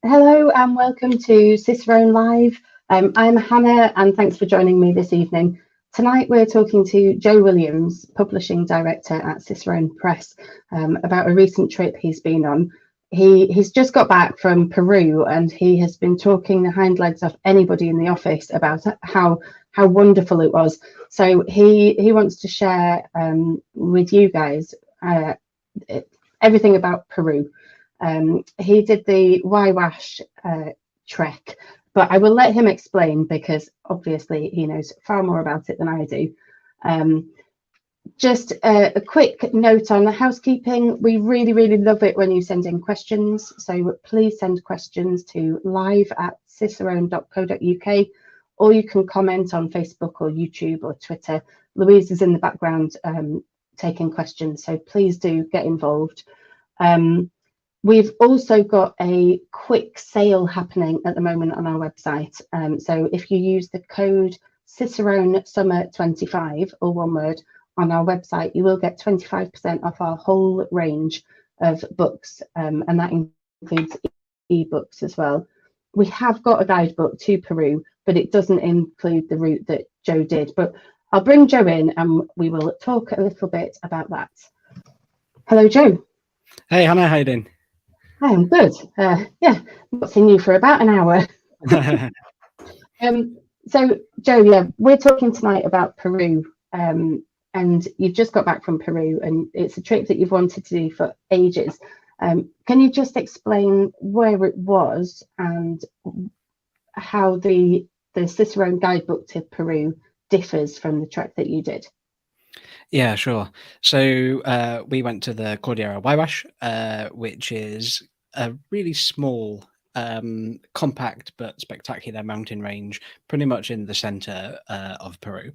Hello and welcome to Cicerone Live. I'm Hannah and thanks for joining me this evening. Tonight we're talking to Joe Williams, Publishing Director at Cicerone Press, about a recent trip he's been on. He's just got back from Peru and he has been talking the hind legs off anybody in the office about how wonderful it was. So he wants to share with you guys everything about Peru. He did the Huayhuash trek, but I will let him explain because obviously he knows far more about it than I do. Just a quick note on the housekeeping. We really love it when you send in questions, so please send questions to live@cicerone.co.uk, or you can comment on Facebook or YouTube or Twitter. Louise is in the background taking questions, so please do get involved. We've also got a quick sale happening at the moment on our website. So if you use the code Cicerone Summer 25, or one word, on our website, you will get 25% off our whole range of books, and that includes ebooks as well. We have got a guidebook to Peru, but it doesn't include the route that Joe did. But I'll bring Joe in and we will talk a little bit about that. Hello, Joe. Hey, Hannah, how you doing? I'm good. Yeah, not seen you for about an hour. So, Joe, yeah, we're talking tonight about Peru, and you've just got back from Peru, and it's a trip that you've wanted to do for ages. Can you just explain where it was and how the Cicerone guidebook to Peru differs from the trek that you did? Yeah, sure. So we went to the Cordillera Huayhuash, which is a really small, compact but spectacular mountain range, pretty much in the center of Peru.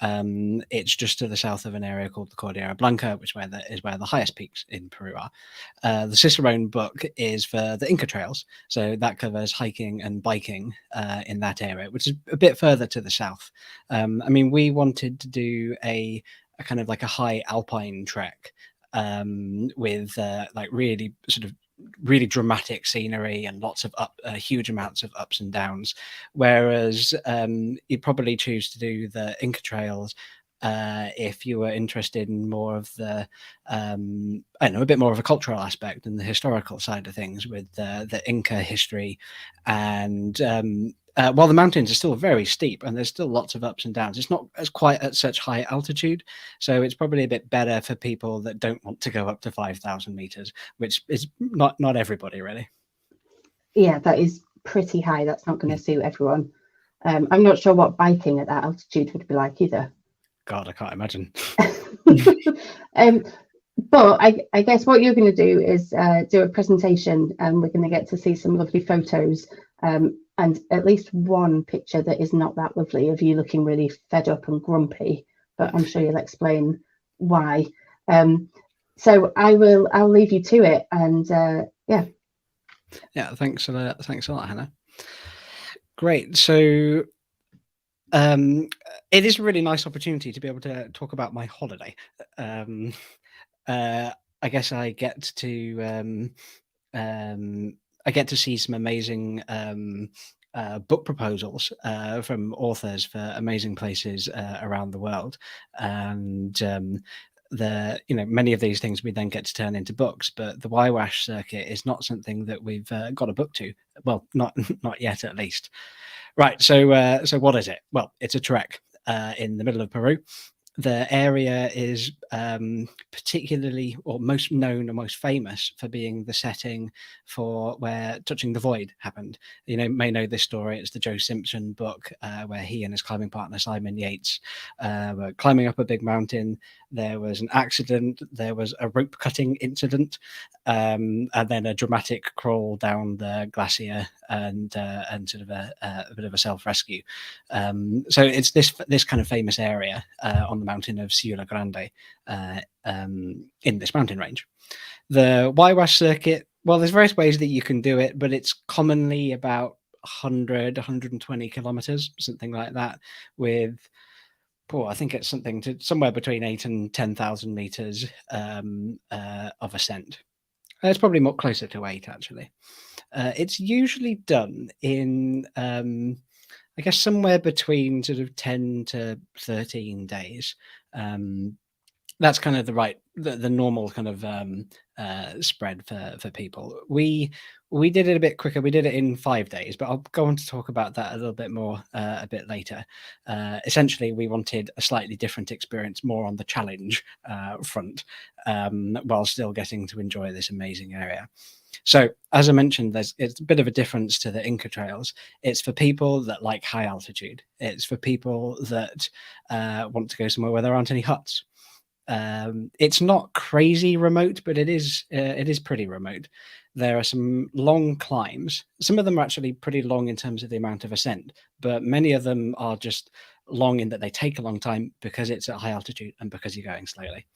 It's just to the south of an area called the Cordillera Blanca, which is where the highest peaks in Peru are. The Cicerone book is for the Inca trails, so that covers hiking and biking in that area, which is a bit further to the south. I mean, we wanted to do a kind of like a high alpine trek with like really sort of really dramatic scenery and lots of huge amounts of ups and downs, whereas you'd probably choose to do the Inca trails if you were interested in more of the I don't know, a bit more of a cultural aspect and the historical side of things with the Inca history. And while the mountains are still very steep and there's still lots of ups and downs, it's not as quite at such high altitude. So it's probably a bit better for people that don't want to go up to 5,000 meters, which is not everybody really. Yeah, that is pretty high. That's not going to suit everyone. I'm not sure what biking at that altitude would be like either. God, I can't imagine. But I guess what you're going to do is do a presentation, and we're going to get to see some lovely photos, and at least one picture that is not that lovely of you looking really fed up and grumpy, but I'm sure you'll explain why. So I'll leave you to it, and yeah, thanks a lot, Hannah. Great. So it is a really nice opportunity to be able to talk about my holiday. I guess I get to see some amazing book proposals from authors for amazing places around the world, and many of these things we then get to turn into books. But the Huayhuash circuit is not something that we've got a book to. Well, not yet, at least. Right. So what is it? Well, it's a trek in the middle of Peru. The area is particularly, or most known or most famous for being the setting for where Touching the Void happened. You may know this story. It's the Joe Simpson book where he and his climbing partner Simon Yates were climbing up a big mountain. There was an accident. There was a rope cutting incident, and then a dramatic crawl down the glacier and sort of a bit of a self-rescue. So it's this kind of famous area on the mountain of Ciudad Grande in this mountain range. The Huayhuash circuit, well, there's various ways that you can do it, but it's commonly about 120 kilometers, something like that, with I think it's something to somewhere between 8,000 and 10,000 meters of ascent. It's probably more closer to 8, actually. It's usually done in, I guess, somewhere between sort of 10 to 13 days. That's kind of the normal kind of spread for people. We did it a bit quicker. We did it in 5 days, but I'll go on to talk about that a little bit more a bit later. Essentially, we wanted a slightly different experience, more on the challenge front, while still getting to enjoy this amazing area. So, as I mentioned, it's a bit of a difference to the Inca trails. It's for people that like high altitude. It's for people that want to go somewhere where there aren't any huts. It's not crazy remote, but it is pretty remote. There are some long climbs. Some of them are actually pretty long in terms of the amount of ascent, but many of them are just long in that they take a long time because it's at high altitude and because you're going slowly.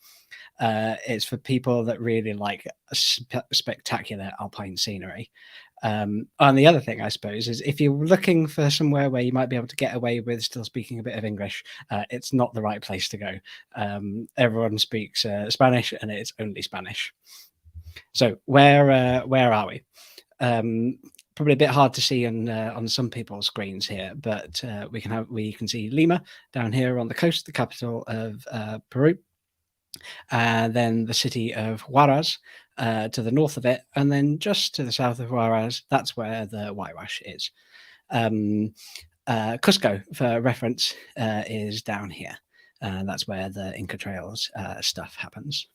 It's for people that really like spectacular alpine scenery. And the other thing, I suppose, is if you're looking for somewhere where you might be able to get away with still speaking a bit of English, it's not the right place to go. Everyone speaks Spanish, and it's only Spanish. So where are we? Probably a bit hard to see on some people's screens here, but we can see Lima down here on the coast, the capital of Peru. Then the city of Huaraz to the north of it, and then just to the south of Huaraz, that's where the Huayhuash is. Cusco, for reference, is down here. That's where the Inca Trails stuff happens.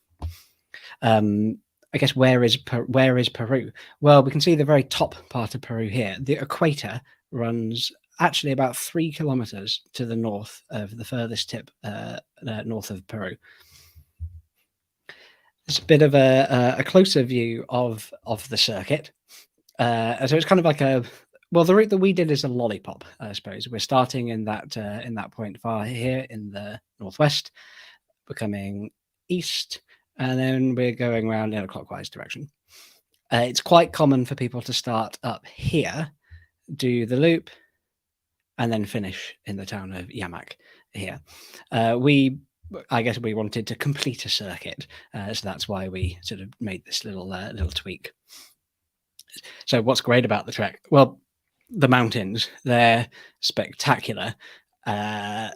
I guess where is Peru? Well, we can see the very top part of Peru here. The equator runs actually about 3 kilometers to the north of the furthest tip north of Peru. It's a bit of a closer view of the circuit. So it's kind of like the route that we did is a lollipop, I suppose. We're starting in that point far here in the northwest, we're coming east, and then we're going around in a clockwise direction. It's quite common for people to start up here, do the loop, and then finish in the town of Yamak here. I guess we wanted to complete a circuit, so that's why we sort of made this little tweak. So what's great about the trek? Well, the mountains, they're spectacular,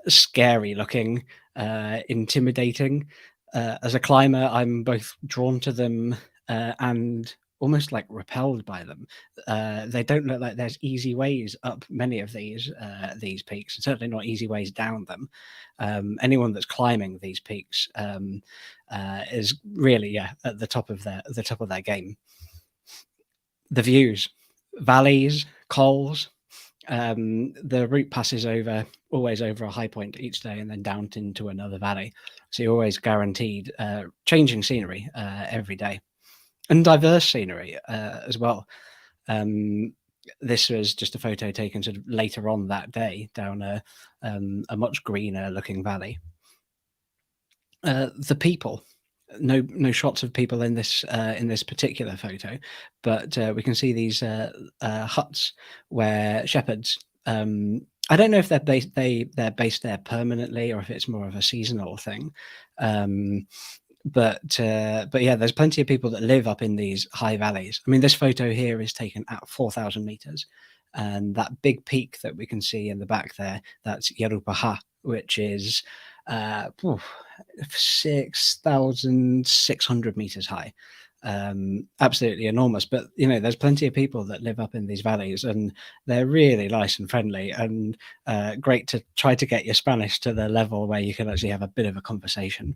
scary looking, intimidating. As a climber, I'm both drawn to them and almost like repelled by them. They don't look like there's easy ways up many of these peaks, and certainly not easy ways down them. Anyone that's climbing these peaks is really at the top of their game. The views, valleys, cols. The route passes always over a high point each day and then down into another valley. So you're always guaranteed changing scenery every day, and diverse scenery as well. This was just a photo taken sort of later on that day down a much greener looking valley. The people. No shots of people in this particular photo, but we can see these huts where shepherds. I don't know if they're based there permanently or if it's more of a seasonal thing. But yeah, there's plenty of people that live up in these high valleys. I mean, this photo here is taken at 4,000 meters, and that big peak that we can see in the back there, that's Yerupaha, which is 6,600 meters high. Absolutely enormous. But there's plenty of people that live up in these valleys, and they're really nice and friendly, and great to try to get your Spanish to the level where you can actually have a bit of a conversation.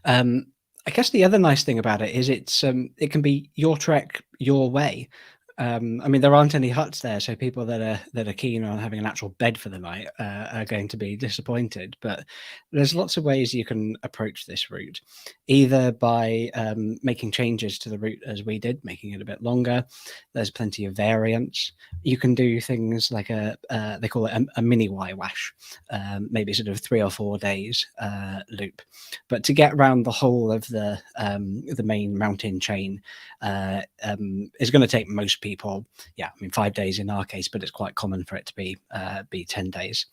I guess the other nice thing about it is it can be your trek, your way. I mean, there aren't any huts there, so people that are keen on having an actual bed for the night are going to be disappointed. But there's lots of ways you can approach this route, either by making changes to the route as we did, making it a bit longer. There's plenty of variants. You can do things like they call it a mini Huayhuash, maybe sort of 3 or 4 days loop. But to get around the whole of the main mountain chain is going to take most people, 5 days in our case, but it's quite common for it to be 10 days.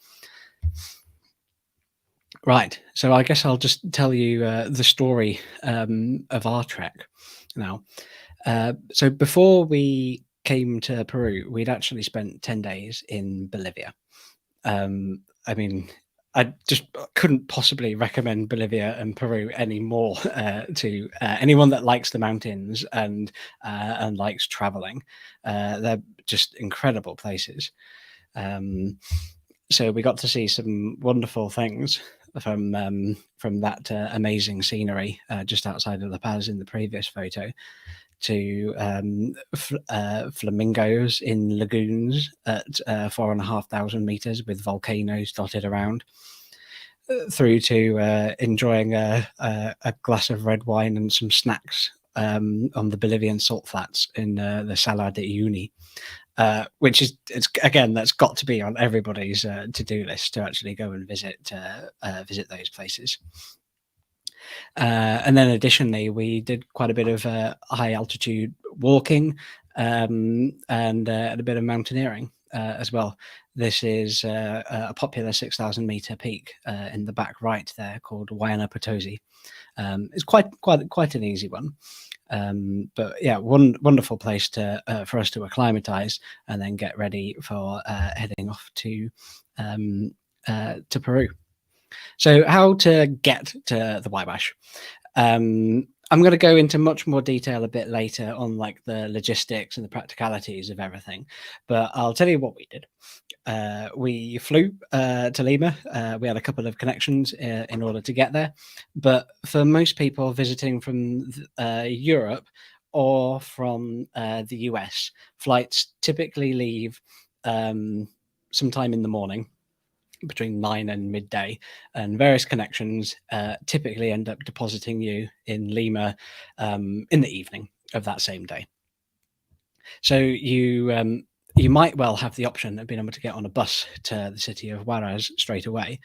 Right, so I guess I'll just tell you the story of our trek now. So before we came to Peru, we'd actually spent 10 days in Bolivia. I mean, I just couldn't possibly recommend Bolivia and Peru any more to anyone that likes the mountains and likes traveling. They're just incredible places. So we got to see some wonderful things from that amazing scenery just outside of La Paz in the previous photo, to flamingos in lagoons at 4,500 meters with volcanoes dotted around, through to enjoying a glass of red wine and some snacks on the Bolivian salt flats in the Salar de Uyuni. Which is, it's again, that's got to be on everybody's to-do list, to actually go and visit those places. And then additionally, we did quite a bit of high altitude walking and a bit of mountaineering as well. This is a popular 6,000 meter peak in the back right there called Huayna Potosi. It's quite an easy one. But yeah, wonderful place to for us to acclimatize and then get ready for heading off to Peru. So how to get to the Huayhuash? I'm going to go into much more detail a bit later on, like the logistics and the practicalities of everything, but I'll tell you what we did. We flew to Lima. We had a couple of connections in order to get there, but for most people visiting from Europe or from the US, flights typically leave sometime in the morning, between 9 and midday, and various connections typically end up depositing you in Lima in the evening of that same day. So you might well have the option of being able to get on a bus to the city of Huaraz straight away.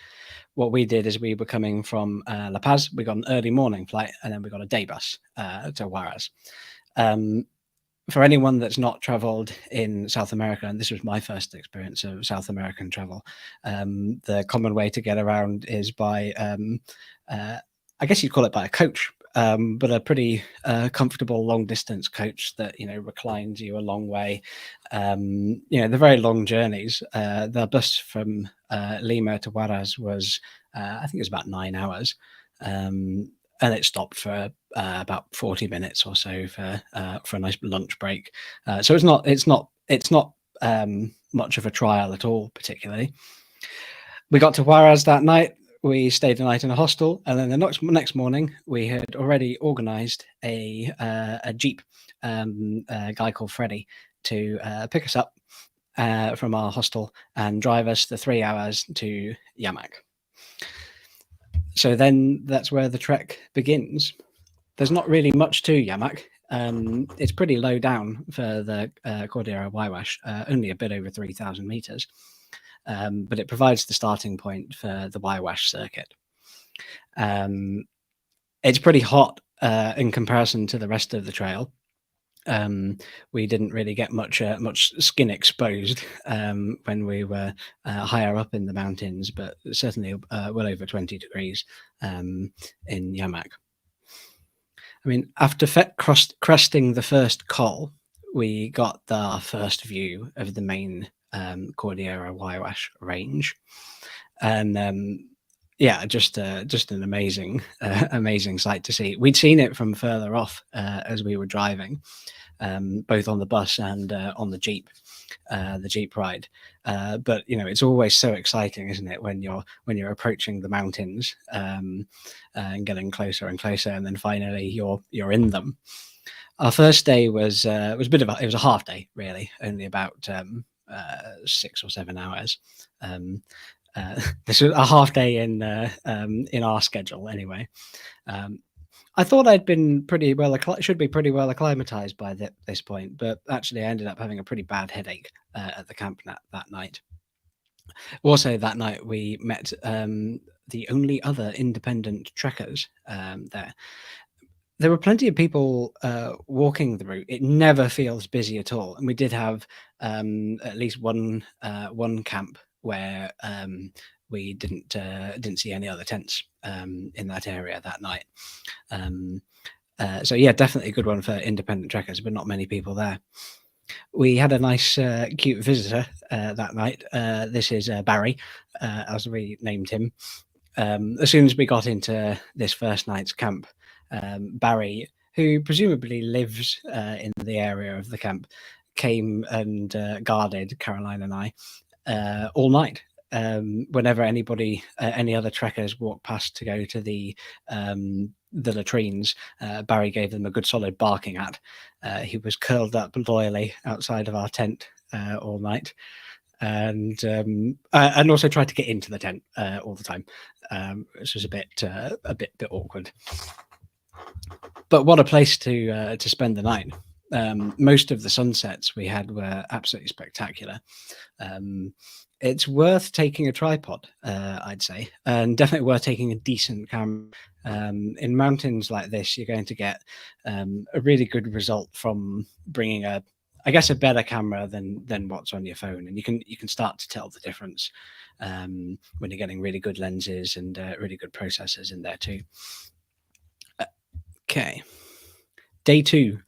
What we did is, we were coming from La Paz. We got an early morning flight, and then we got a day bus to Huaraz. For anyone that's not traveled in South America, and this was my first experience of South American travel, the common way to get around is by, I guess you'd call it by a coach, but a pretty comfortable long distance coach that, reclines you a long way. They're very long journeys. The bus from Lima to Huaraz was, I think it was about 9 hours. And it stopped for about 40 minutes or so for a nice lunch break. So it's not much of a trial at all, particularly. We got to Huaraz that night. We stayed the night in a hostel, and then the next morning we had already organised a jeep, a guy called Freddie, to pick us up from our hostel and drive us the 3 hours to Yamak. So then that's where the trek begins. There's not really much to Yamak. It's pretty low down for the Cordillera Huayhuash, only a bit over 3,000 meters. But it provides the starting point for the Huayhuash circuit. It's pretty hot in comparison to the rest of the trail. We didn't really get much skin exposed when we were higher up in the mountains, but certainly well over 20 degrees in Yamak. I mean, after cresting the first col, we got our first view of the main Cordillera Huayhuash range, and just an amazing sight to see. We'd seen it from further off as we were driving, both on the bus and on the jeep ride. But it's always so exciting, isn't it, when you're approaching the mountains and getting closer and closer, and then finally you're in them. Our first day was a half day, really, only about 6 or 7 hours. This was a half day in our schedule, anyway. I thought I'd been should be pretty well acclimatized by this point, but actually I ended up having a pretty bad headache at the camp that night. Also, that night we met the only other independent trekkers there. There were plenty of people walking the route. It never feels busy at all, and we did have at least one camp where we didn't see any other tents in that area that night. So yeah, definitely a good one for independent trekkers, but not many people there. We had a nice, cute visitor that night. This is Barry, as we named him. As soon as we got into this first night's camp, Barry, who presumably lives in the area of the camp, came and guarded Caroline and I all night. Whenever any other trekkers walked past to go to the latrines, Barry gave them a good solid barking at. He was curled up loyally outside of our tent all night, and also tried to get into the tent all the time, which was a bit awkward. But what a place to spend the night. Most of the sunsets we had were absolutely spectacular. It's worth taking a tripod, I'd say, and definitely worth taking a decent camera. In mountains like this, you're going to get a really good result from bringing a better camera than what's on your phone, and you can start to tell the difference when you're getting really good lenses and really good processors in there too. Okay, day 2.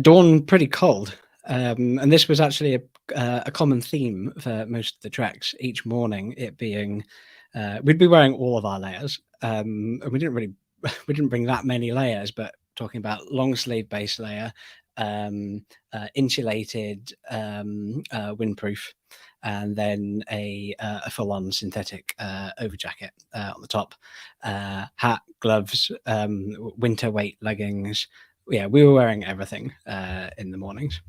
Dawn pretty cold, and this was actually a common theme for most of the treks. Each morning, it being we'd be wearing all of our layers, and we didn't bring that many layers, but talking about long sleeve base layer, insulated, windproof, and then a full-on synthetic over jacket on the top, hat, gloves, winter weight leggings. Yeah, we were wearing everything in the mornings.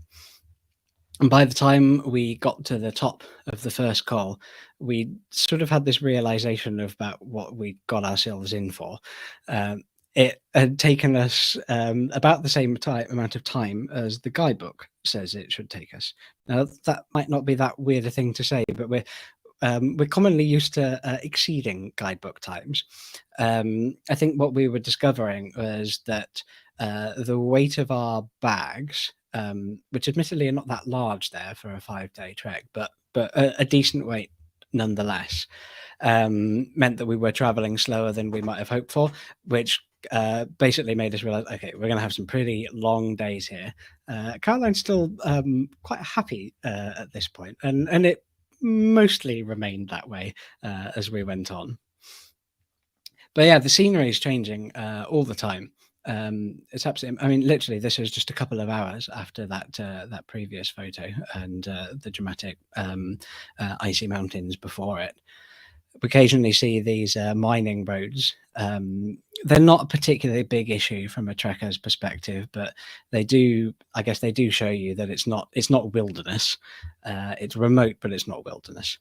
And by the time we got to the top of the first col, we sort of had this realization about what we got ourselves in for. It had taken us about the same amount of time as the guidebook says it should take us. Now, that might not be that weird a thing to say, but we're commonly used to exceeding guidebook times. I think what we were discovering was that the weight of our bags, which admittedly are not that large there for a 5-day trek, but a decent weight nonetheless, meant that we were traveling slower than we might have hoped for, which basically made us realize, okay, we're going to have some pretty long days here. Caroline's still quite happy at this point, and it mostly remained that way as we went on. But yeah, the scenery is changing all the time. It's absolutely, I mean, literally, this was just a couple of hours after that previous photo and the dramatic icy mountains before it. We occasionally see these mining roads. They're not a particularly big issue from a trekker's perspective, but they do show you that it's not wilderness. It's remote, but it's not wilderness.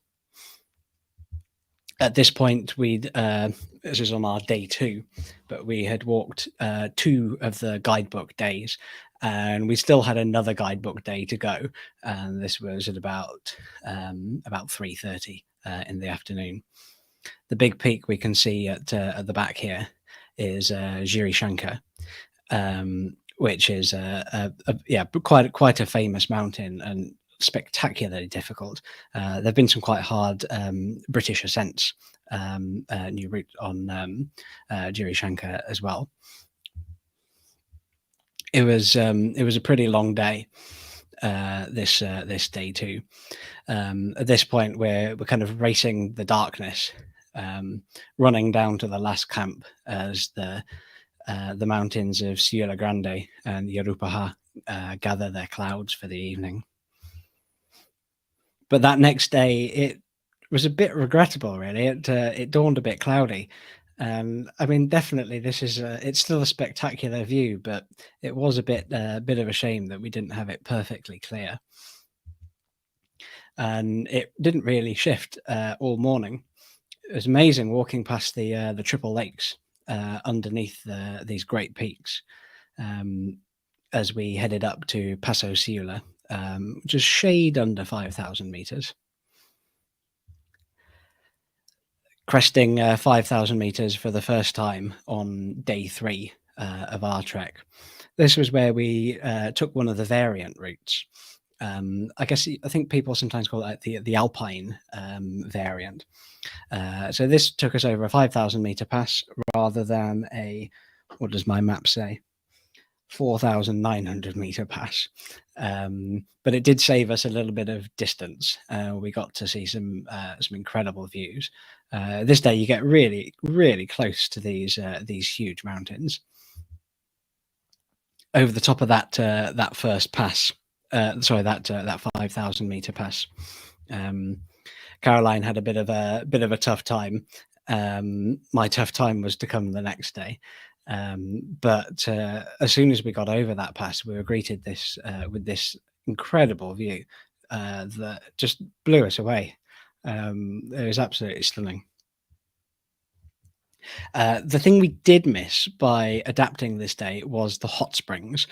At this point, this is on our day 2, but we had walked 2 of the guidebook days, and we still had another guidebook day to go. And this was at about 3:30 in the afternoon. The big peak we can see at the back here is Giri Shankar, which is quite a famous mountain and spectacularly difficult. There have been some quite hard British ascents, new route on Giri Shankar as well. It was a pretty long day, this day 2. At this point, we're kind of racing the darkness, running down to the last camp as the mountains of Sierra Grande and Yarupaha gather their clouds for the evening. But that next day, it was a bit regrettable, really. It dawned a bit cloudy. I mean, definitely, it's still a spectacular view, but it was a bit of a shame that we didn't have it perfectly clear. And it didn't really shift all morning. It was amazing walking past the Triple Lakes underneath these great peaks as we headed up to Paso Ciula, just shade under 5,000 meters. Cresting 5,000 meters for the first time on day 3 of our trek. This was where we took one of the variant routes. I think people sometimes call it the Alpine variant. So this took us over a 5,000 meter pass rather than a what does my map say? 4,900 meter pass. But it did save us a little bit of distance. We got to see some incredible views. This day you get really, really close to these huge mountains. Over the top of that first pass, that 5,000 meter pass, Caroline had a bit of a tough time. My tough time was to come the next day. But as soon as we got over that pass, we were greeted with this incredible view that just blew us away. It was absolutely stunning. The thing we did miss by adapting this day was the hot springs,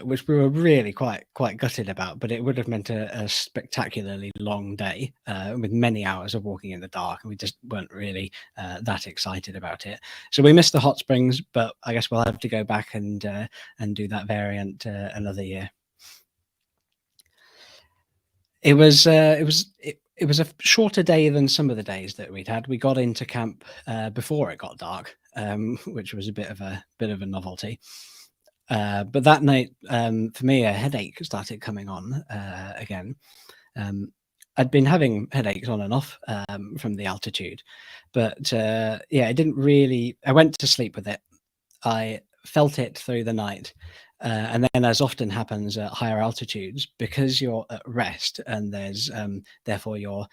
which we were really quite gutted about, but it would have meant a spectacularly long day with many hours of walking in the dark, and we just weren't really that excited about it. So we missed the hot springs, but I guess we'll have to go back and do that variant another year. It was a shorter day than some of the days that we'd had. We got into camp before it got dark, which was a bit of a novelty. But that night, for me, a headache started coming on again. I'd been having headaches on and off from the altitude, but it didn't really. I went to sleep with it. I felt it through the night. And then, as often happens at higher altitudes, because you're at rest and there's therefore your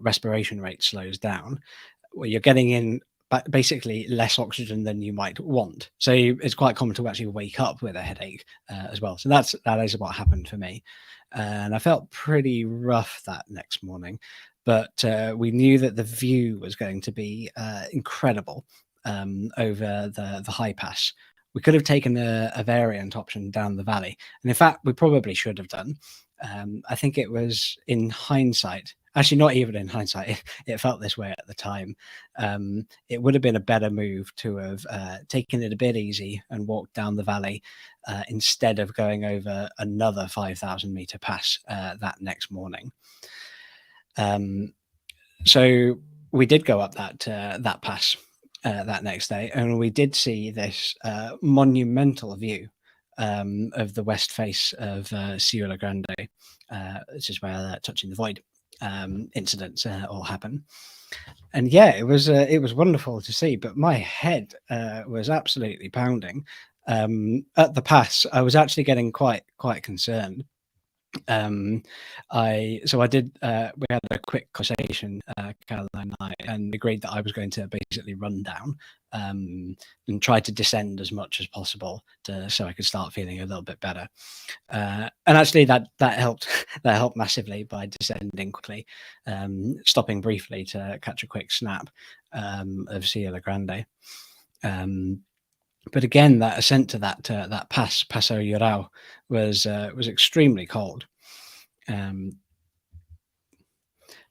respiration rate slows down, well, you're getting in basically less oxygen than you might want. So it's quite common to actually wake up with a headache as well. So that is what happened for me, and I felt pretty rough that next morning. But we knew that the view was going to be incredible over the high pass. We could have taken a variant option down the valley, and in fact, we probably should have done. I think it was in hindsight, actually not even in hindsight, it felt this way at the time. It would have been a better move to have taken it a bit easy and walked down the valley instead of going over another 5,000 meter pass that next morning. So we did go up that pass that next day, and we did see this monumental view of the west face of Ciudad Grande, which is where Touching the Void incidents all happen. And it was wonderful to see, but my head was absolutely pounding. At the pass, I was actually getting quite concerned. We had a quick conversation, Caroline and I, and agreed that I was going to basically run down and try to descend as much as possible so I could start feeling a little bit better. And actually that helped massively by descending quickly, stopping briefly to catch a quick snap of Sierra Grande. But again, that ascent to that Paso Llorao was extremely cold.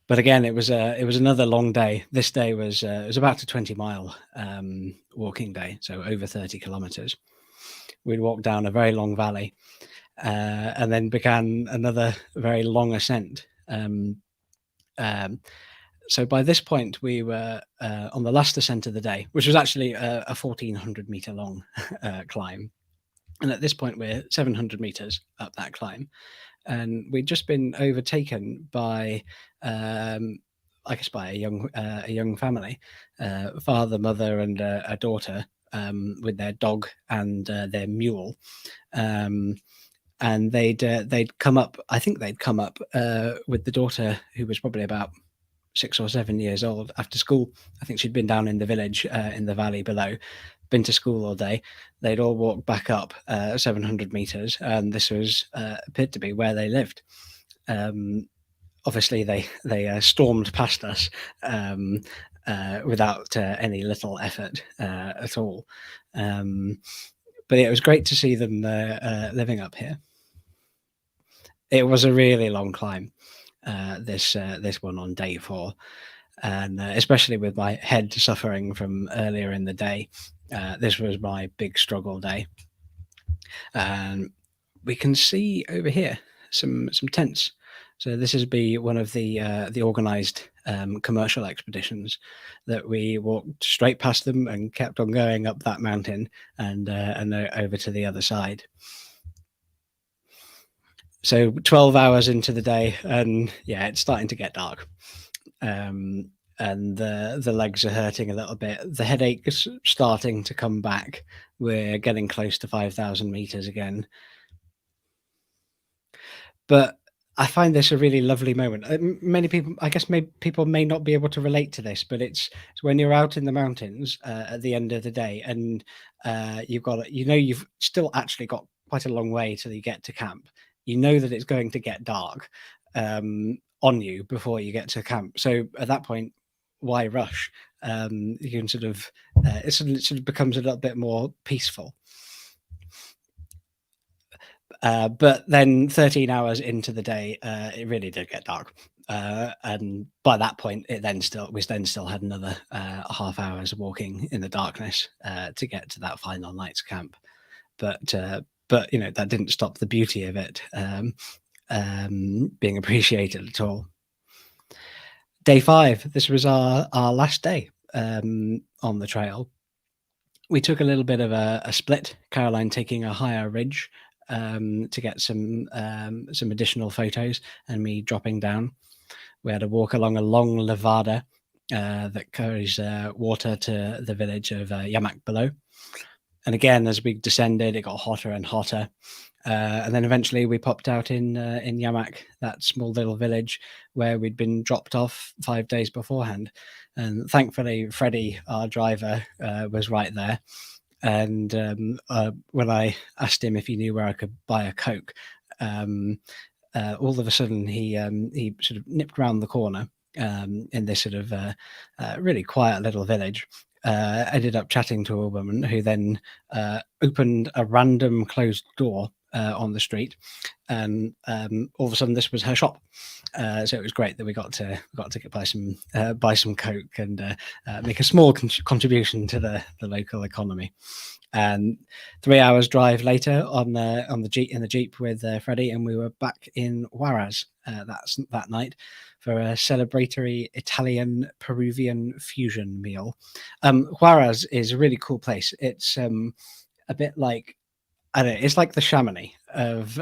But again, it was another long day. This day was about a 20-mile walking day, so over 30 kilometers. We'd walk down a very long valley, and then began another very long ascent. So by this point, we were on the last ascent of the day, which was actually a 1,400 meter long climb. And at this point, we're 700 meters up that climb. And we'd just been overtaken by, I guess, by a young family, father, mother, and a daughter, with their dog and their mule. And they'd come up. I think they'd come up with the daughter, who was probably about 6 or 7 years old, after school. I think she'd been down in the village in the valley below, been to school all day. They'd all walked back up 700 meters, and this was appeared to be where they lived. Obviously, they stormed past us without any little effort at all. But it was great to see them living up here. It was a really long climb, this one on day 4. And especially with my head suffering from earlier in the day, this was my big struggle day. And we can see over here some tents. So this is one of the organized commercial expeditions, that we walked straight past them and kept on going up that mountain and over to the other side. So 12 hours into the day, and yeah, it's starting to get dark. And the legs are hurting a little bit. The headache is starting to come back. We're getting close to 5,000 meters again. But I find this a really lovely moment. Many people, I guess, people may not be able to relate to this, but it's when you're out in the mountains at the end of the day, and you've still actually got quite a long way till you get to camp. You know that it's going to get dark on you before you get to camp. So at that point, why rush? You can sort of it sort of becomes a little bit more peaceful. But then 13 hours into the day, it really did get dark. And by that point, we then still had another half hours walking in the darkness to get to that final night's camp. But that didn't stop the beauty of it being appreciated at all. Day 5, this was our last day on the trail. We took a little bit of a split, Caroline taking a higher ridge to get some additional photos, and me dropping down. We had to walk along a long levada that carries water to the village of Yamak below. And again, as we descended, it got hotter and hotter. And then eventually we popped out in Yamak, that small little village where we'd been dropped off 5 days beforehand. And thankfully, Freddie, our driver, was right there. And when I asked him if he knew where I could buy a Coke, all of a sudden he sort of nipped round the corner in this sort of really quiet little village. Ended up chatting to a woman who then opened a random closed door on the street, and all of a sudden this was her shop. So it was great that we got to buy some Coke and make a small contribution to the local economy. And 3 hours drive later in the Jeep with Freddie, and we were back in Huayhuash that night for a celebratory Italian Peruvian fusion meal. Huayhuash is a really cool place. It's a bit like, I don't know, it's like the Chamonix of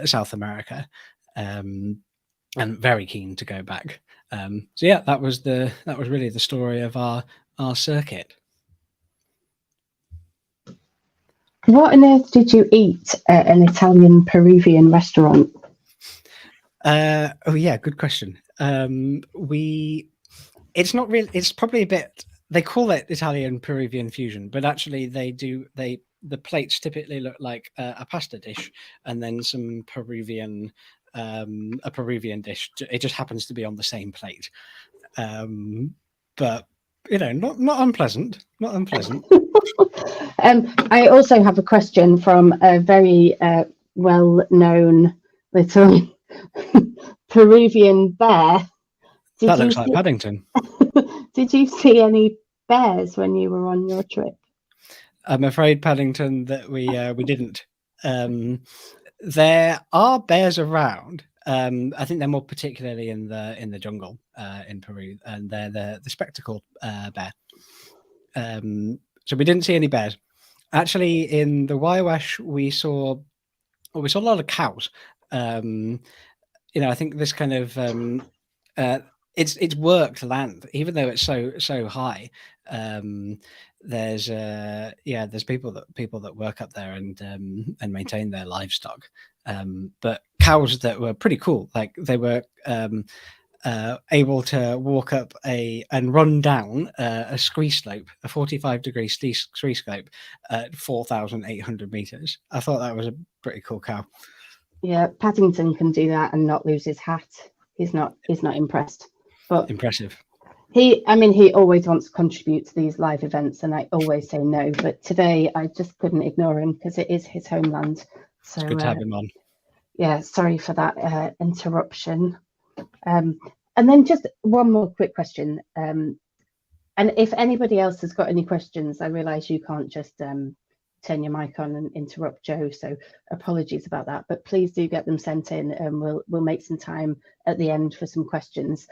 South America, and very keen to go back. So yeah, that was really the story of our circuit. What on earth did you eat at an Italian Peruvian restaurant? Oh yeah, good question. It's not really. It's probably a bit. They call it Italian Peruvian fusion, but actually the plates typically look like a pasta dish and then some Peruvian a Peruvian dish. It just happens to be on the same plate, but not unpleasant. Not unpleasant. I also have a question from a very well-known little Peruvian bear. That looks like Paddington. Did you see any bears when you were on your trip? I'm afraid, Paddington, that we didn't. There are bears around. I think they're more particularly in the jungle in Peru, and they're the spectacled bear. So we didn't see any bears. Actually, in the Huayhuash, we saw a lot of cows. I think this kind of it's worked land, even though it's so high. There's people that work up there and maintain their livestock. But cows that were pretty cool, like they were able to walk up and run down a scree slope, a 45-degree scree slope at 4,800 meters. I thought that was a pretty cool cow. Yeah, Paddington can do that and not lose his hat. He's not impressed. But impressive. He always wants to contribute to these live events, and I always say no. But today I just couldn't ignore him because it is his homeland. So it's good to have him on. Yeah, sorry for that interruption. And then just one more quick question. And if anybody else has got any questions, I realise you can't just turn your mic on and interrupt Joe, so apologies about that. But please do get them sent in, and we'll make some time at the end for some questions.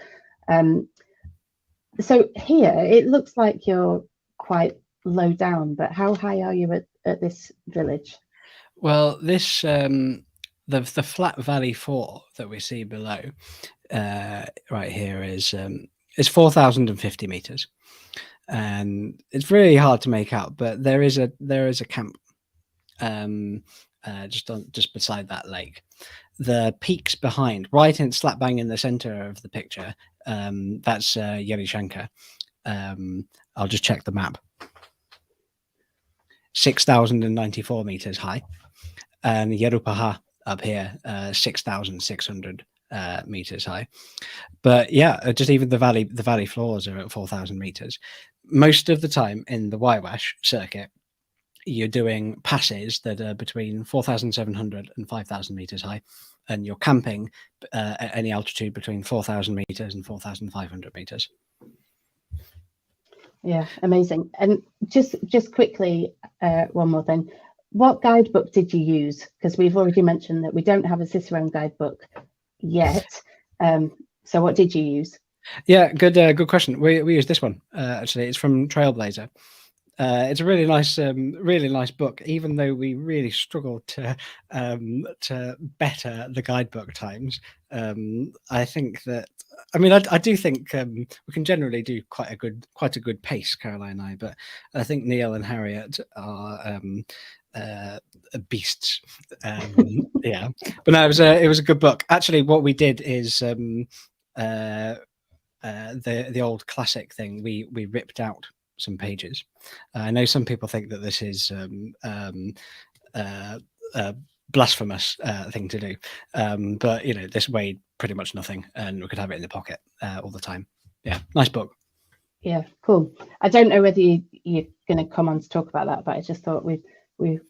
So here it looks like you're quite low down, but how high are you at this village? Well, this the flat valley floor that we see below right here is 4,050 meters, and it's really hard to make out, but there is a camp just beside that lake. The peaks behind, right in slap bang in the center of the picture, that's Yerishanka. I'll just check the map. 6,094 meters high, and Yerupaha up here, 6,600 meters high. But yeah, just even the valley floors are at 4,000 meters. Most of the time in the Huayhuash circuit, you're doing passes that are between 4,700 and 5,000 meters high, and you're camping at any altitude between 4,000 meters and 4,500 meters. Yeah, amazing. And just quickly, one more thing. What guidebook did you use? Because we've already mentioned that we don't have a Cicerone guidebook yet. So what did you use? Yeah, good question. We use this one actually. It's from Trailblazer. It's a really nice book, even though we really struggled to better the guidebook times. I think that, I mean, I do think we can generally do quite a good pace, Caroline and I, but I think Neil and Harriet are beasts. Yeah, but no, it was a good book. Actually, what we did is the old classic thing. We ripped out some pages. I know some people think that this is a blasphemous thing to do, but you know, this weighed pretty much nothing, and we could have it in the pocket all the time. Yeah, nice book. Yeah, cool. I don't know whether you're going to come on to talk about that, but I just thought we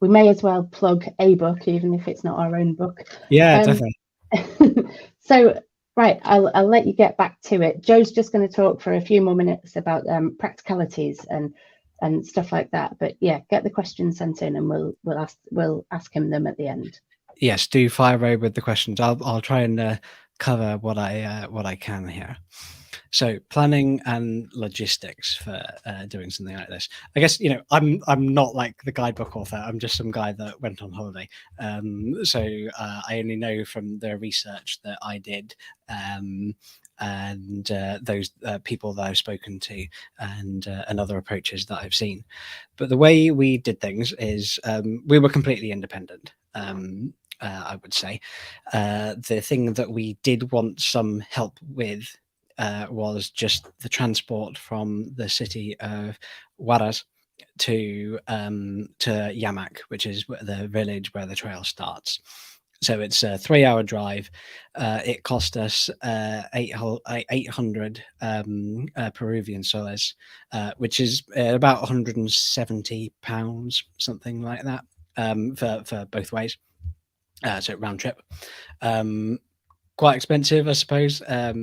may as well plug a book, even if it's not our own book. Yeah, definitely. So. Right, I'll let you get back to it. Joe's just going to talk for a few more minutes about practicalities and stuff like that. But yeah, get the questions sent in, and we'll ask him them at the end. Yes, do fire away with the questions. I'll try and cover what I can here. So planning and logistics for doing something like this. I guess, you know, I'm not like the guidebook author. I'm just some guy that went on holiday. So I only know from the research that I did and those people that I've spoken to and other approaches that I've seen. But the way we did things is we were completely independent. I would say the thing that we did want some help with was just the transport from the city of Huaraz to Yamak, which is the village where the trail starts. So it's a 3-hour drive. It cost us 800 Peruvian soles, which is about £170, something like that, for both ways. So round trip. Quite expensive, I suppose, for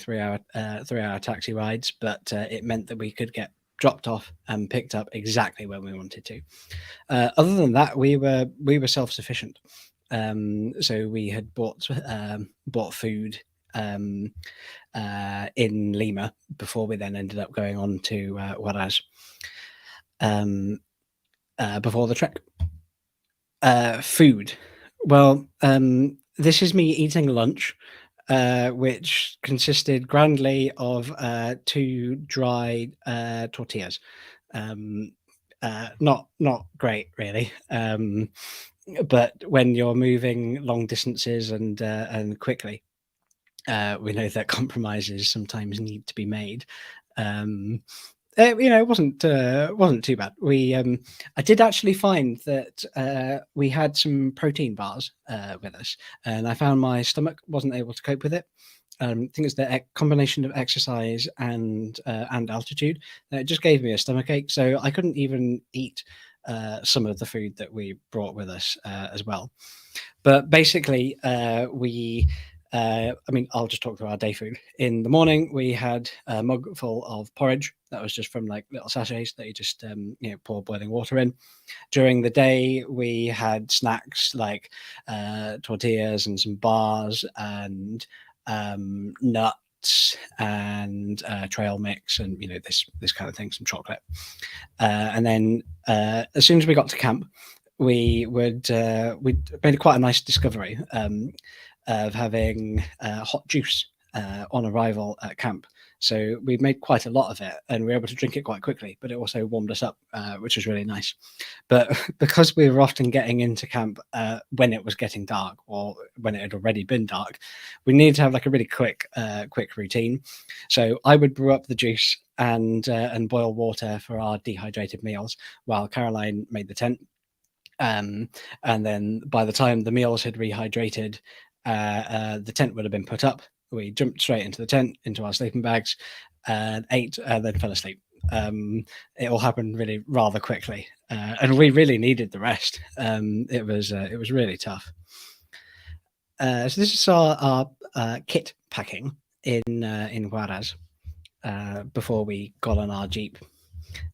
3-hour taxi rides, but it meant that we could get dropped off and picked up exactly when we wanted to. Other than that, we were self-sufficient. So we had bought food in Lima before we then ended up going on to Huaraz before the trek. Food. Well, this is me eating lunch, which consisted grandly of 2 dry tortillas. Not great, really. But when you're moving long distances and quickly, we know that compromises sometimes need to be made. You know, it wasn't too bad. I did actually find that we had some protein bars with us, and I found my stomach wasn't able to cope with it. I think it's the combination of exercise and altitude. It just gave me a stomach ache, so I couldn't even eat some of the food that we brought with us as well. But basically, we I mean, I'll just talk through our day food. In the morning, we had a mug full of porridge. That was just from like little sachets that you just pour boiling water in. During the day, we had snacks like tortillas and some bars and nuts and trail mix and this kind of thing, some chocolate. And then as soon as we got to camp, we'd made quite a nice discovery of having hot juice on arrival at camp. So we made quite a lot of it, and we were able to drink it quite quickly. But it also warmed us up, which was really nice. But because we were often getting into camp when it was getting dark, or when it had already been dark, we needed to have like a really quick routine. So I would brew up the juice and boil water for our dehydrated meals, while Caroline made the tent. And then by the time the meals had rehydrated, the tent would have been put up. We jumped straight into the tent, into our sleeping bags, and ate, and then fell asleep. It all happened really rather quickly, and we really needed the rest. It was really tough. So this is our kit packing in Huayhuash before we got on our Jeep.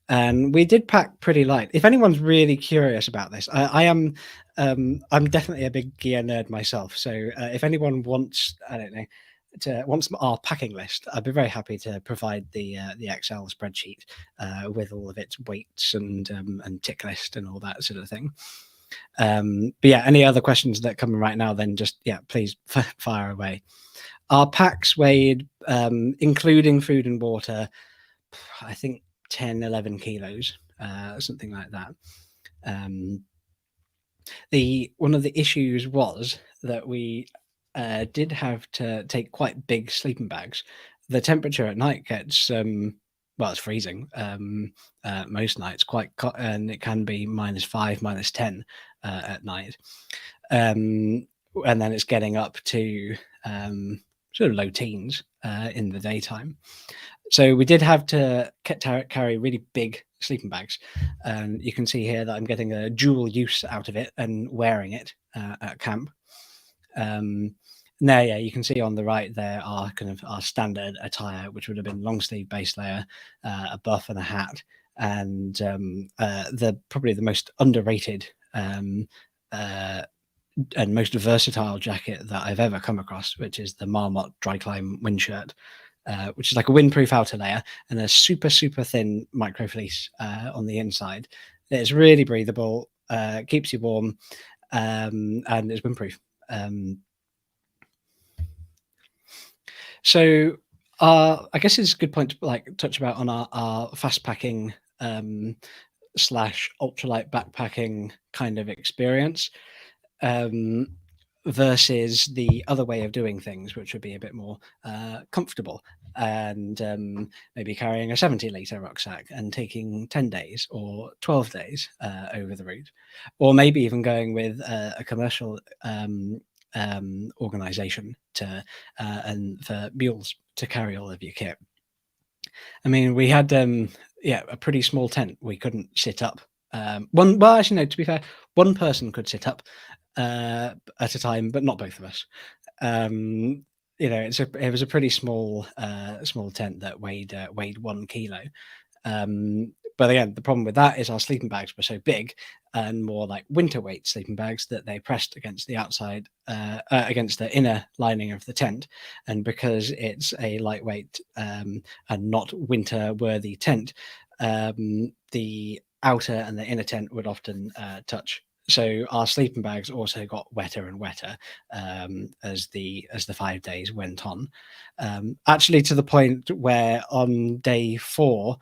And we did pack pretty light. If anyone's really curious about this, I'm definitely a big gear nerd myself. So if anyone wants, I don't know, wants our packing list, I'd be very happy to provide the Excel spreadsheet with all of its weights and tick list and all that sort of thing. But yeah, any other questions that come right now, then just please fire away. Our packs weighed, including food and water, I think 10-11 kilos, something like that. One of the issues was that we did have to take quite big sleeping bags. The temperature at night gets it's freezing most nights, and it can be -5, -10 at night, and then it's getting up to sort of low teens in the daytime. So we did have to carry really big sleeping bags, and you can see here that I'm getting a dual use out of it and wearing it at camp. Now, you can see on the right there are kind of our standard attire, which would have been long sleeve base layer, a buff and a hat, and probably the most underrated and most versatile jacket that I've ever come across, which is the Marmot Dry Climb wind shirt, which is like a windproof outer layer and a super thin micro fleece on the inside. It's really breathable, keeps you warm, and it's windproof. So I guess it's a good point to touch about on our fast packing / ultralight backpacking kind of experience versus the other way of doing things, which would be a bit more comfortable, and maybe carrying a 70-liter rucksack and taking 10 days or 12 days over the route, or maybe even going with a commercial organization and for mules to carry all of your kit. I mean, we had a pretty small tent. We couldn't sit up. To be fair, one person could sit up at a time, but not both of us. It was a pretty small tent that weighed 1 kilo. But again, the problem with that is our sleeping bags were so big and more like winter weight sleeping bags that they pressed against the outside, against the inner lining of the tent. And because it's a lightweight and not winter worthy tent, the outer and the inner tent would often touch. So our sleeping bags also got wetter and wetter as the 5 days went on. Actually, to the point where on day 4,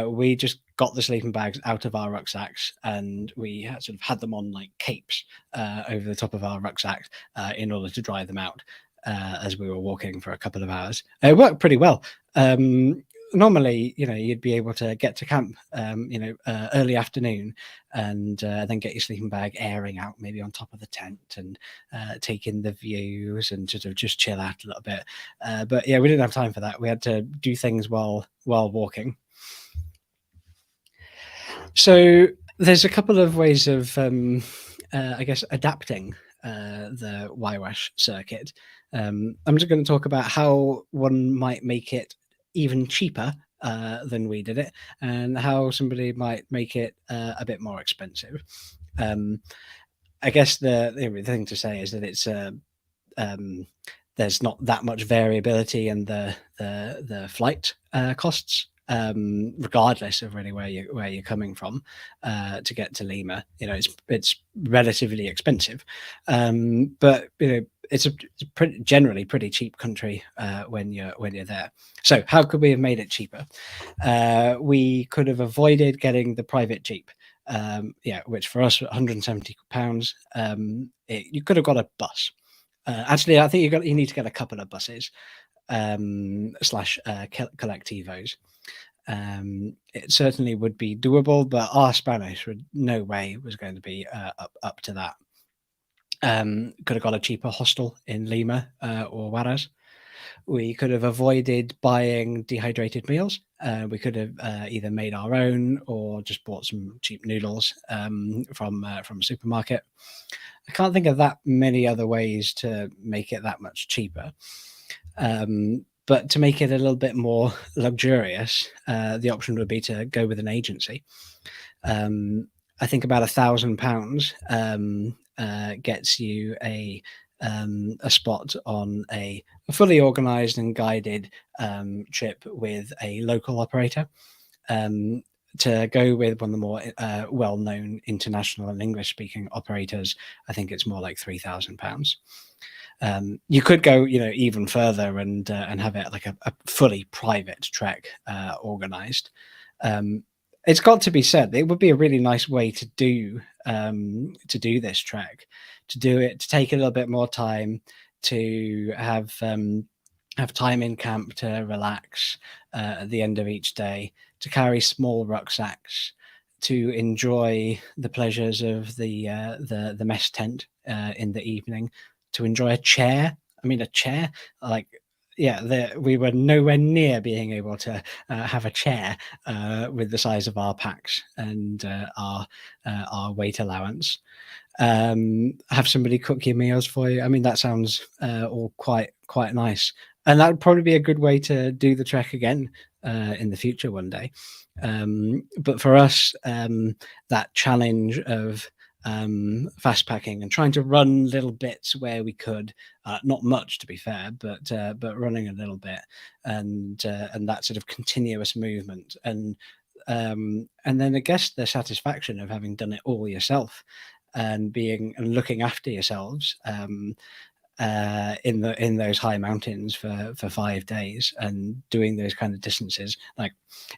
we just got the sleeping bags out of our rucksacks and we had them on like capes over the top of our rucksacks in order to dry them out as we were walking for a couple of hours. It worked pretty well. Normally, you'd be able to get to camp, early afternoon and then get your sleeping bag airing out maybe on top of the tent and take in the views and sort of just chill out a little bit. But yeah, we didn't have time for that. We had to do things while walking. So there's a couple of ways of, I guess, adapting the Huayhuash circuit. I'm just going to talk about how one might make it even cheaper than we did it, and how somebody might make it a bit more expensive. I guess the thing to say is that it's there's not that much variability in the flight costs, regardless of really where you're coming from to get to Lima. You know, it's relatively expensive, but you know it's generally pretty cheap country when you're there. So how could we have made it cheaper? We could have avoided getting the private jeep. Which for us, £170. You could have got a bus. Actually, I think you need to get a couple of buses slash collectivos. It certainly would be doable, but our Spanish would no way was going to be up to that. Could have got a cheaper hostel in Lima or Huaraz. We could have avoided buying dehydrated meals. We could have either made our own or just bought some cheap noodles from a supermarket. I can't think of that many other ways to make it that much cheaper. But to make it a little bit more luxurious, the option would be to go with an agency. I think about £1,000 gets you a spot on a fully organized and guided trip with a local operator. To go with one of the more well-known international and English-speaking operators, I think it's more like £3,000. You could go, even further and have it like a fully private trek organized. It's got to be said, it would be a really nice way to do this trek, to take a little bit more time, to have time in camp to relax at the end of each day, to carry small rucksacks, to enjoy the pleasures of the mess tent in the evening, to enjoy a chair. I mean, a chair, like, we were nowhere near being able to have a chair with the size of our packs and our weight allowance. Have somebody cook your meals for you. I mean, that sounds all quite nice, and that would probably be a good way to do the trek again in the future one day. But for us, that challenge of fast packing and trying to run little bits where we could, not much to be fair, but running a little bit, and that sort of continuous movement, and then I guess the satisfaction of having done it all yourself and looking after yourselves in those high mountains for 5 days and doing those kind of distances. Like,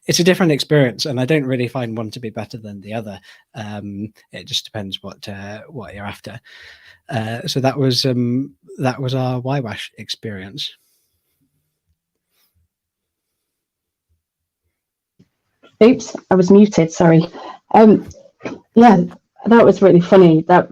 it's a different experience, and I don't really find one to be better than the other. It just depends what you're after. So that was our Huayhuash experience. Oops, I was muted, sorry. Yeah, that was really funny, that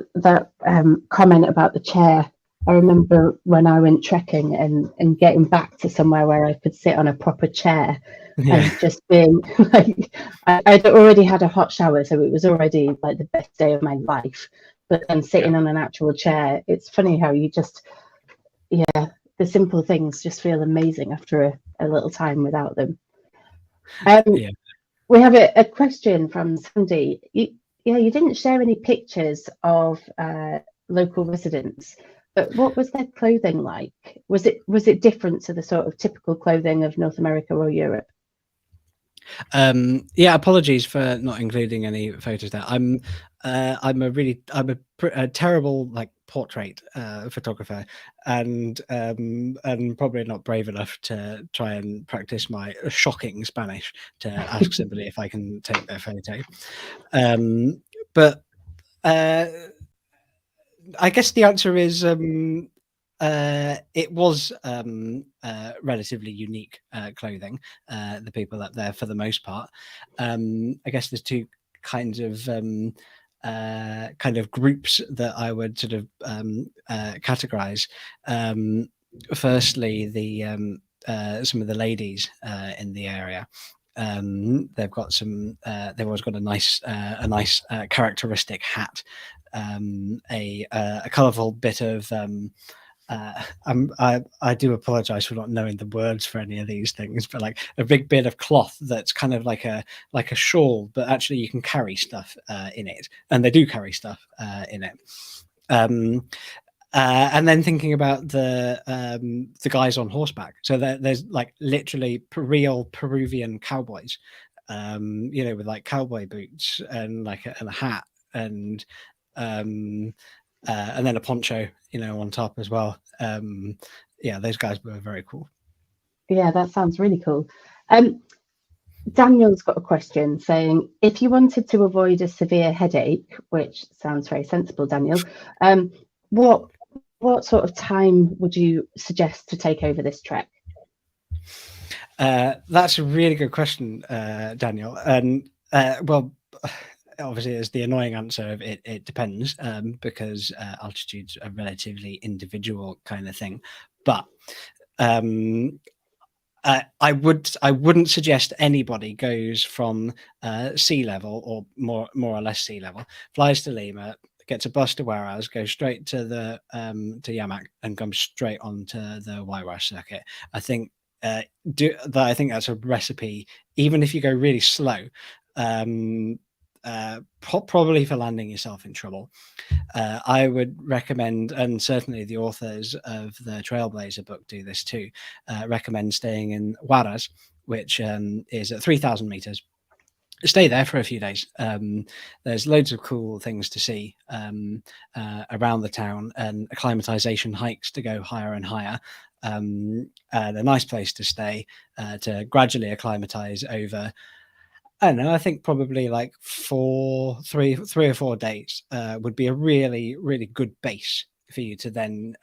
comment about the chair. I remember when I went trekking and getting back to somewhere where I could sit on a proper chair, and just being like, I'd already had a hot shower, so it was already like the best day of my life. But then sitting on an actual chair, it's funny how you just, the simple things just feel amazing after a little time without them. We have a question from Sandy. You didn't share any pictures of local residents, but what was their clothing like? Was it different to the sort of typical clothing of North America or Europe? Apologies for not including any photos there. I'm a terrible like portrait photographer, and probably not brave enough to try and practice my shocking Spanish to ask somebody if I can take their photo. But I guess the answer is it was relatively unique clothing. The people up there, for the most part, I guess there's two kinds of groups that I would sort of categorize. Firstly, the some of the ladies in the area. They've always got a nice characteristic hat, a colourful bit of I do apologize for not knowing the words for any of these things, but like a big bit of cloth that's kind of like a shawl, but actually you can carry stuff in it, and they do carry stuff in it. And then thinking about the guys on horseback, so there's like literally real Peruvian cowboys, with like cowboy boots and like and a hat and then a poncho, on top as well. Yeah, those guys were very cool. Yeah, that sounds really cool. Daniel's got a question saying, if you wanted to avoid a severe headache, which sounds very sensible, Daniel, what sort of time would you suggest to take over this trek? That's a really good question, Daniel. And well, obviously, there's the annoying answer of it depends, because altitude's a relatively individual kind of thing. But I wouldn't suggest anybody goes from sea level or more or less sea level, flies to Lima, gets a bus to Huayhuash, goes straight to the to Yamak, and comes straight onto the Huayhuash circuit. I think I think that's a recipe, even if you go really slow, probably for landing yourself in trouble. I would recommend, and certainly the authors of the Trailblazer book do this too, recommend staying in Huaraz, which is at 3,000 meters. Stay there for a few days. There's loads of cool things to see around the town, and acclimatization hikes to go higher and higher. And a nice place to stay to gradually acclimatize over, I don't know, I think probably like 3 or 4 days would be a really, really good base for you to then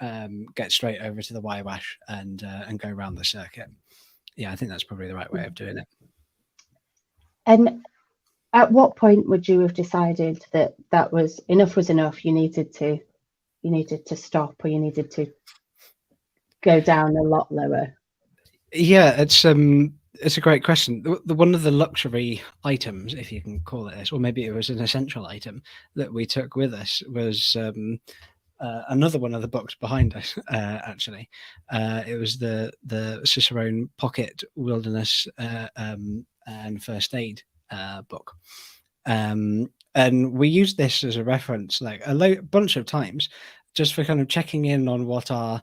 get straight over to the Huayhuash and go around the circuit. Yeah, I think that's probably the right way of doing it. And at what point would you have decided that was enough? You needed to stop, or you needed to go down a lot lower? Yeah, it's a great question. One of the luxury items, if you can call it this, or maybe it was an essential item that we took with us, was another one of the books behind us. Actually, it was the Cicerone Pocket Wilderness and First Aid book, and we used this as a reference like a bunch of times, just for kind of checking in on what our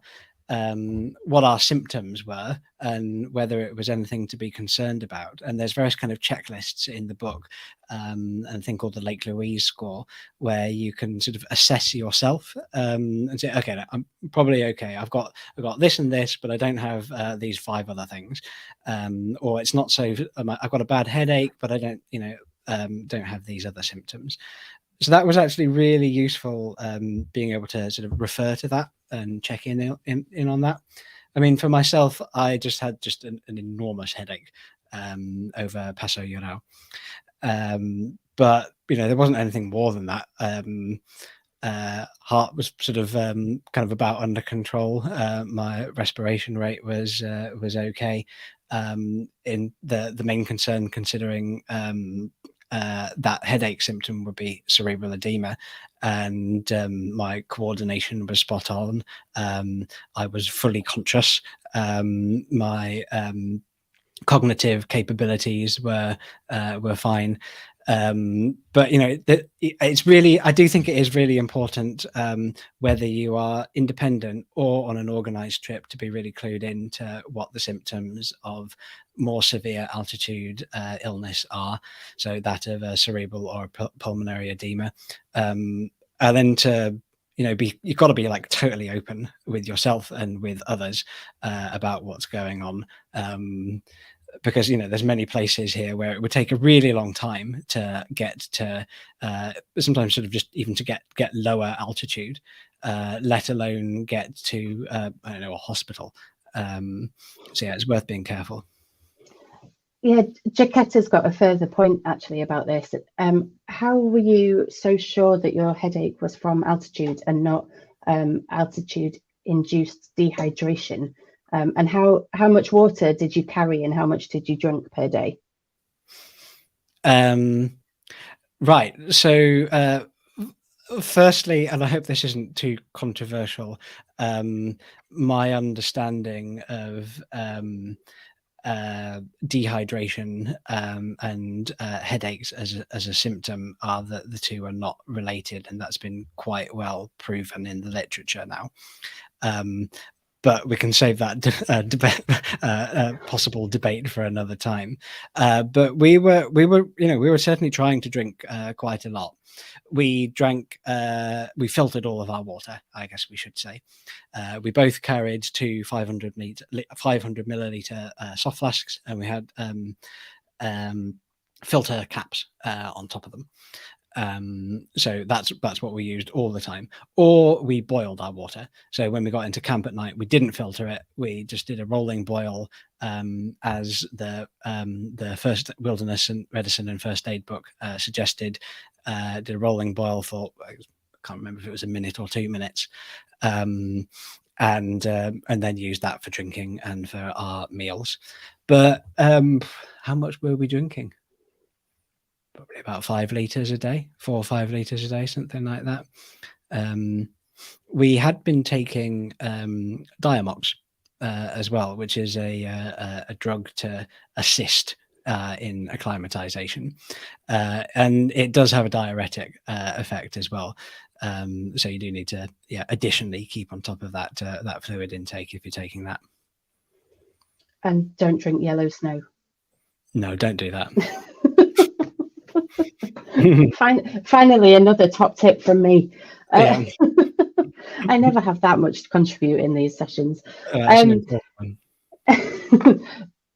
symptoms were and whether it was anything to be concerned about. And there's various kind of checklists in the book, and a thing called the Lake Louise score, where you can sort of assess yourself and say, okay, I'm probably okay. I've got this and this, but I don't have these 5 other things. Or it's not so. I've got a bad headache, but I don't, don't have these other symptoms. So that was actually really useful, being able to sort of refer to that and check in on that. I mean, for myself, I just had an enormous headache over Paso Llorao, but there wasn't anything more than that. Heart was sort of kind of about under control. My respiration rate was okay. In the main concern, considering that headache symptom, would be cerebral edema, and my coordination was spot on. I was fully conscious. My cognitive capabilities were fine. But it's really, I do think it is really important, whether you are independent or on an organized trip, to be really clued into what the symptoms of more severe altitude illness are, so that of a cerebral or pulmonary edema, and then to you've got to be like totally open with yourself and with others about what's going on, because there's many places here where it would take a really long time to get to sometimes sort of just even to get lower altitude, let alone get to I don't know, a hospital. So yeah, it's worth being careful. Yeah, Jaquetta's got a further point actually about this. How were you so sure that your headache was from altitude and not altitude-induced dehydration? And how much water did you carry, and how much did you drink per day? Right. So Firstly, and I hope this isn't too controversial, my understanding of dehydration and headaches as a symptom are that the two are not related, and that's been quite well proven in the literature now. But we can save that possible debate for another time. But we were certainly trying to drink quite a lot. We drank, we filtered all of our water, I guess we should say. We both carried two 500 milliliter soft flasks, and we had filter caps on top of them. So that's what we used all the time. Or we boiled our water. So when we got into camp at night, we didn't filter it. We just did a rolling boil, as the first Wilderness and Medicine and First Aid book suggested. Did a rolling boil for, I can't remember if it was a minute or 2 minutes, and then used that for drinking and for our meals. But how much were we drinking? Probably about 5 liters a day, 4 or 5 liters a day, something like that. We had been taking Diamox as well, which is a drug to assist in acclimatization, and it does have a diuretic effect as well. So you do need to, additionally keep on top of that fluid intake if you're taking that. And don't drink yellow snow. No, don't do that. Finally, another top tip from me. Yeah. I never have that much to contribute in these sessions.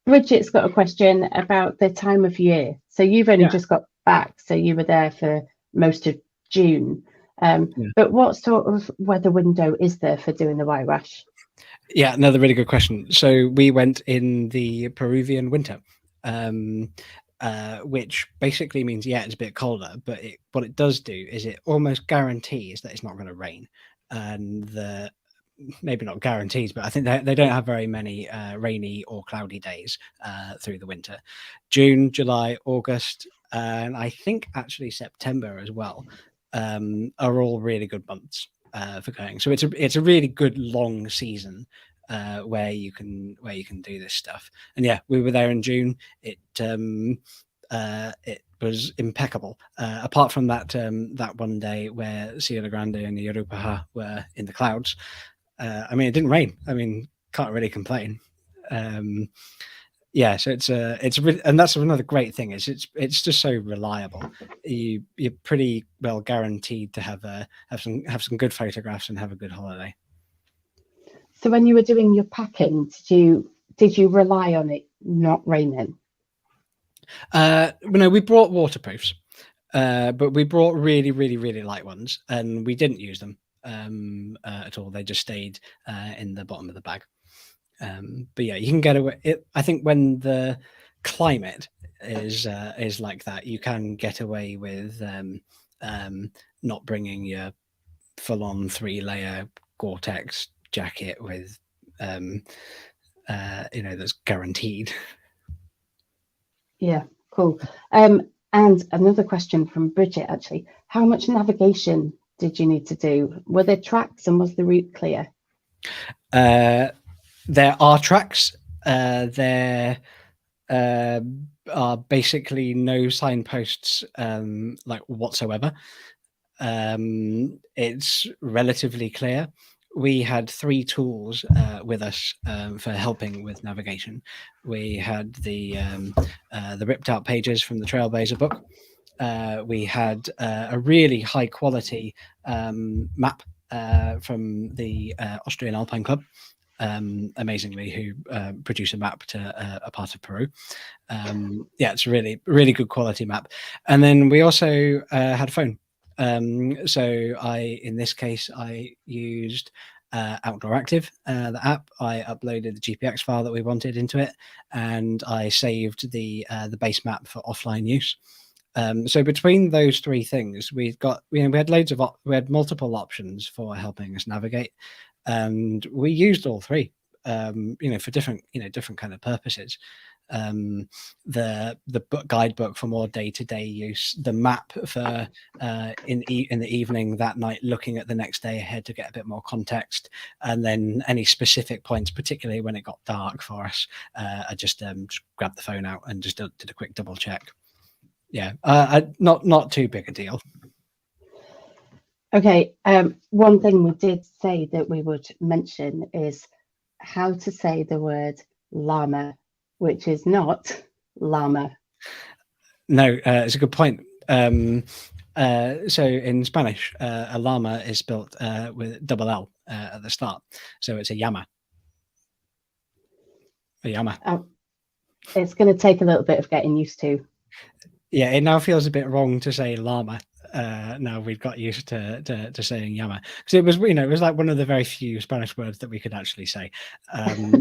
Bridget's got a question about the time of year. So you've only just got back, so you were there for most of June. But what sort of weather window is there for doing the Huayhuash? Yeah, another really good question. So we went in the Peruvian winter, which basically means, it's a bit colder, but what it does do is it almost guarantees that it's not going to rain. And maybe not guarantees, but I think they don't have very many rainy or cloudy days through the winter. June, July, August, and I think actually September as well are all really good months for going. So it's a really good long season where you can do this stuff. And we were there in June. It was impeccable. Apart from that one day where Sierra Grande and the Yorupaha were in the clouds. I mean, it didn't rain. I mean, can't really complain. So it's really, and that's another great thing is it's just so reliable. You're pretty well guaranteed to have some good photographs and have a good holiday. So when you were doing your packing, did you rely on it not raining? No, we brought waterproofs, but we brought really, really, really light ones, and we didn't use them at all. They just stayed in the bottom of the bag. But you can get away. I think when the climate is like that, you can get away with not bringing your full-on 3-layer Gore-Tex jacket with that's guaranteed. Yeah, cool. And another question from Bridget, actually. How much navigation did you need to do? Were there tracks and was the route clear? There are tracks. There are basically no signposts whatsoever. It's relatively clear. We had 3 tools with us for helping with navigation. We had the ripped out pages from the Trailblazer book. We had a really high quality map from the Austrian Alpine Club, amazingly, who produce a map to a part of Peru. It's a really, really good quality map. And then we also had a phone. So in this case, I used Outdoor Active, the app. I uploaded the GPX file that we wanted into it, and I saved the base map for offline use. So between those 3 things, we had multiple options for helping us navigate, and we used all 3, for different kind of purposes. the guidebook for more day-to-day use, the map for in the evening that night, looking at the next day ahead to get a bit more context, and then any specific points, particularly when it got dark for us, I just grabbed the phone out and just did a quick double check. Yeah, not too big a deal. Okay, one thing we did say that we would mention is how to say the word llama, which is not llama. No, it's a good point. So in Spanish, a llama is spelt with double L at the start, so it's a llama. A llama. It's going to take a little bit of getting used to. Yeah, it now feels a bit wrong to say llama. Now we've got used to saying llama, because it was, it was like one of the very few Spanish words that we could actually say.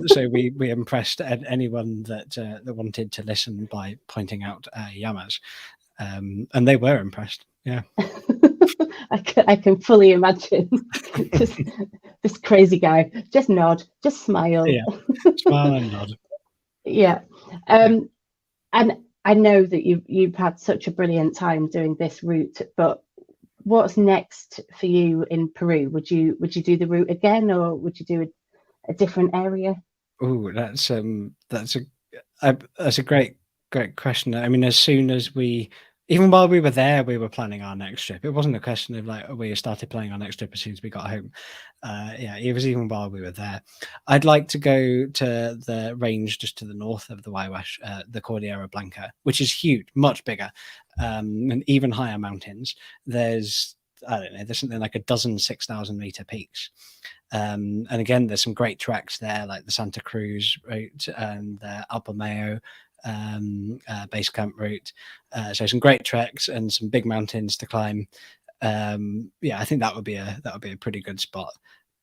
So we impressed anyone that wanted to listen by pointing out llamas, and they were impressed. Yeah. I can fully imagine this crazy guy. Just nod, just smile. Yeah, smile and nod. Yeah. And I know that you've had such a brilliant time doing this route, but what's next for you in Peru? Would you do the route again, or would you do a different area? Oh, that's a great question. I mean, as soon as even while we were there, we were planning our next trip. It wasn't a question of like we started planning our next trip as soon as we got home. Yeah, it was even while we were there. I'd like to go to the range just to the north of the Huayhuash, the Cordillera Blanca, which is huge, much bigger, and even higher mountains. There's, I don't know, there's something like a dozen 6,000-meter peaks. And again, there's some great treks there, like the Santa Cruz route and the Alpamayo base camp route. So some great treks and some big mountains to climb. Yeah, I think that would be a pretty good spot.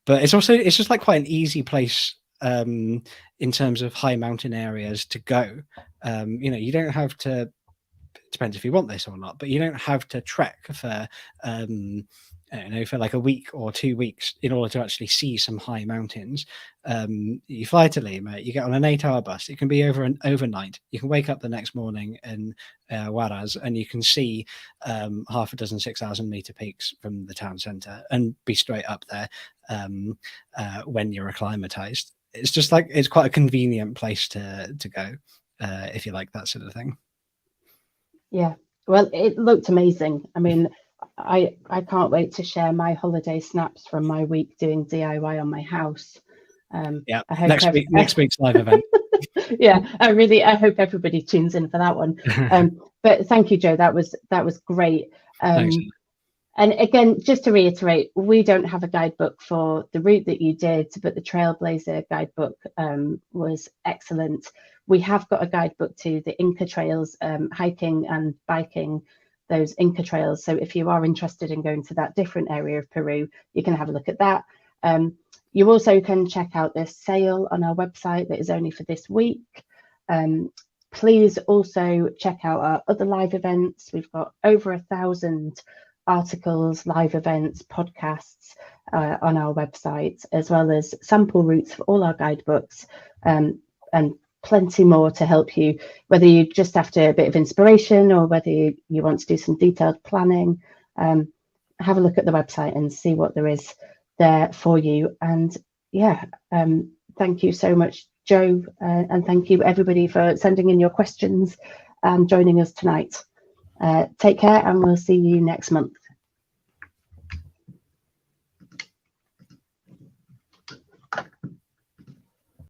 But it's just like quite an easy place in terms of high mountain areas to go. You don't have to. Depends if you want this or not, but you don't have to trek for for like a week or 2 weeks in order to actually see some high mountains. You fly to Lima, you get on an 8-hour bus. It can be overnight. You can wake up the next morning in Huaraz, and you can see half a dozen 6,000-meter peaks from the town center and be straight up there when you're acclimatized. It's just like, it's quite a convenient place to go if you like that sort of thing. Yeah, well, it looked amazing. I mean, I can't wait to share my holiday snaps from my week doing DIY on my house. Yeah, next week's live event. Yeah, I hope everybody tunes in for that one. But thank you, Joe. That was great. Thanks. And again, just to reiterate, we don't have a guidebook for the route that you did, but the Trailblazer guidebook was excellent. We have got a guidebook to the Inca trails, hiking and biking those Inca trails. So if you are interested in going to that different area of Peru, you can have a look at that. You also can check out the sale on our website that is only for this week. Please also check out our other live events. We've got over 1,000 articles, live events, podcasts on our website, as well as sample routes for all our guidebooks, and plenty more to help you, whether you just after a bit of inspiration or whether you want to do some detailed planning. Have a look at the website and see what there is there for you. And yeah, thank you so much, Joe, and thank you everybody for sending in your questions and joining us tonight. Take care, and we'll see you next month.